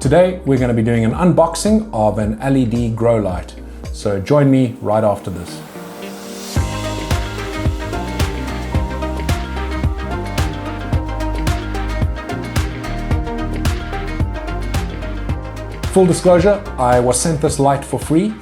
Today we're going to be doing an unboxing of an LED grow light. So join me right after this. Full disclosure, I was sent this light for free,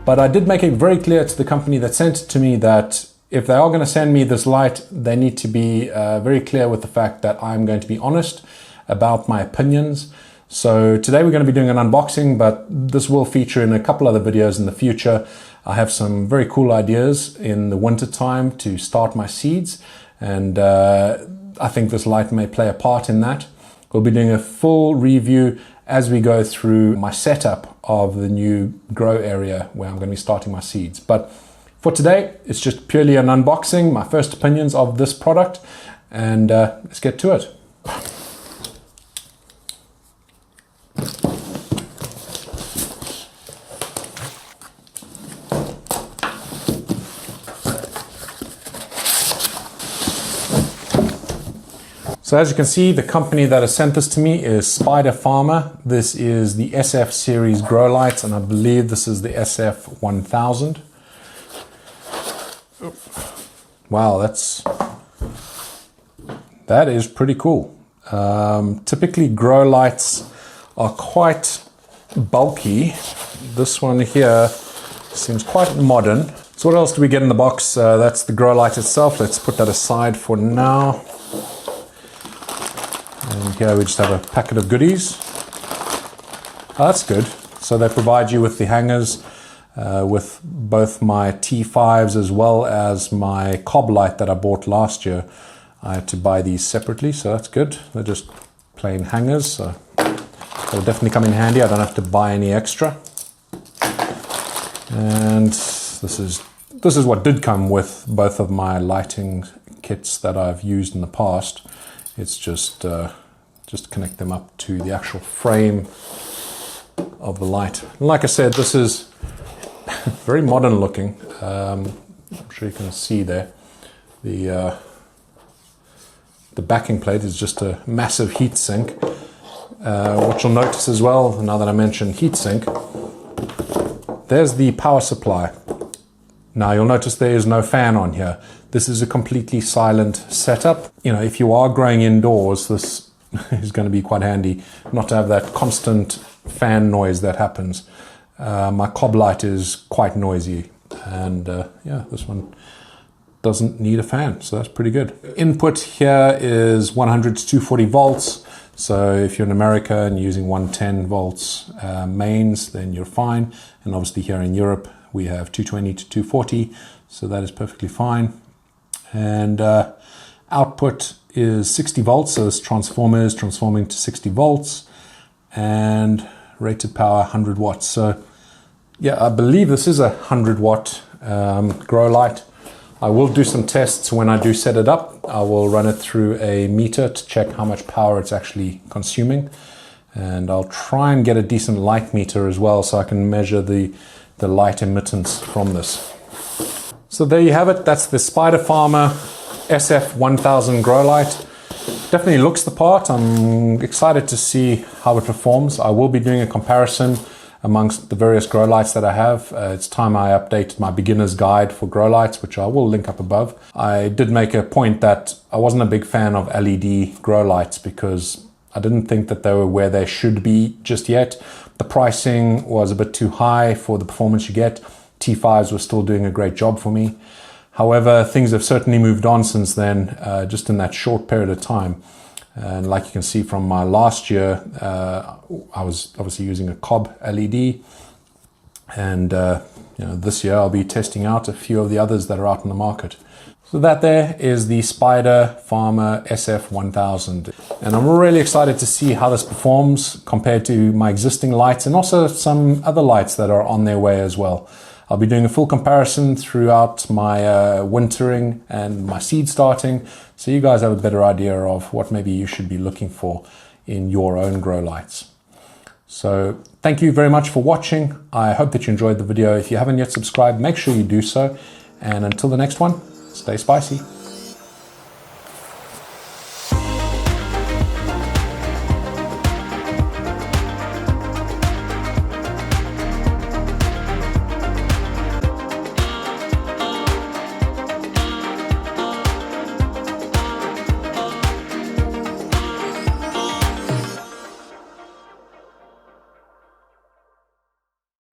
but I did make it very clear to the company that sent it to me that if they are going to send me this light, they need to be very clear with the fact that I'm going to be honest about my opinions. So today we're going to be doing an unboxing, but this will feature in a couple other videos in the future. I have some very cool ideas in the winter time to start my seeds, and I think this light may play a part in that. We'll be doing a full review as we go through my setup of the new grow area where I'm going to be starting my seeds. But for today, it's just purely an unboxing, my first opinions of this product, and let's get to it. So as you can see, the company that has sent this to me is SpiderFarmer. This is the SF series grow lights, and I believe this is the SF1000. Wow, that is pretty cool. Typically grow lights are quite bulky. This one here seems quite modern. So what else do we get in the box? That's the grow light itself. Let's put that aside for now. And here we just have a packet of goodies. Oh, that's good. So they provide you with the hangers with both my T5s as well as my cob light that I bought last year. I had to buy these separately, so that's good. They're just plain hangers, so they'll definitely come in handy. I don't have to buy any extra. And this is what did come with both of my lighting kits that I've used in the past. It's just connect them up to the actual frame of the light. And like I said, this is very modern looking. I'm sure you can see there. The backing plate is just a massive heat sink. What you'll notice as well, now that I mentioned heat sink, there's the power supply. Now you'll notice there is no fan on here. This is a completely silent setup. You know, if you are growing indoors, this is going to be quite handy not to have that constant fan noise that happens. My cob light is quite noisy, and yeah, this one doesn't need a fan, so that's pretty good. Input here is 100 to 240 volts. So if you're in America and using 110 volts mains, then you're fine. And obviously here in Europe, we have 220 to 240, so that is perfectly fine. And output is 60 volts, so this transformer is transforming to 60 volts, and rated power 100 watts. So yeah, I believe this is a 100 watt grow light. I will do some tests when I do set it up. I will run it through a meter to check how much power it's actually consuming, and I'll try and get a decent light meter as well so I can measure the light emittance from this. So there you have it. That's the SpiderFarmer SF1000 grow light. Definitely looks the part. I'm excited to see how it performs. I will be doing a comparison amongst the various grow lights that I have. It's time I updated my beginner's guide for grow lights, which I will link up above. I did make a point that I wasn't a big fan of LED grow lights because I didn't think that they were where they should be just yet. The pricing was a bit too high for the performance you get. T5s were still doing a great job for me. However, things have certainly moved on since then, just in that short period of time. And like you can see from my last year, I was obviously using a cob LED. And you know, this year I'll be testing out a few of the others that are out in the market. So that there is the SpiderFarmer SF1000. And I'm really excited to see how this performs compared to my existing lights and also some other lights that are on their way as well. I'll be doing a full comparison throughout my wintering and my seed starting, so you guys have a better idea of what maybe you should be looking for in your own grow lights. So thank you very much for watching. I hope that you enjoyed the video. If you haven't yet subscribed, make sure you do so. And until the next one, stay spicy.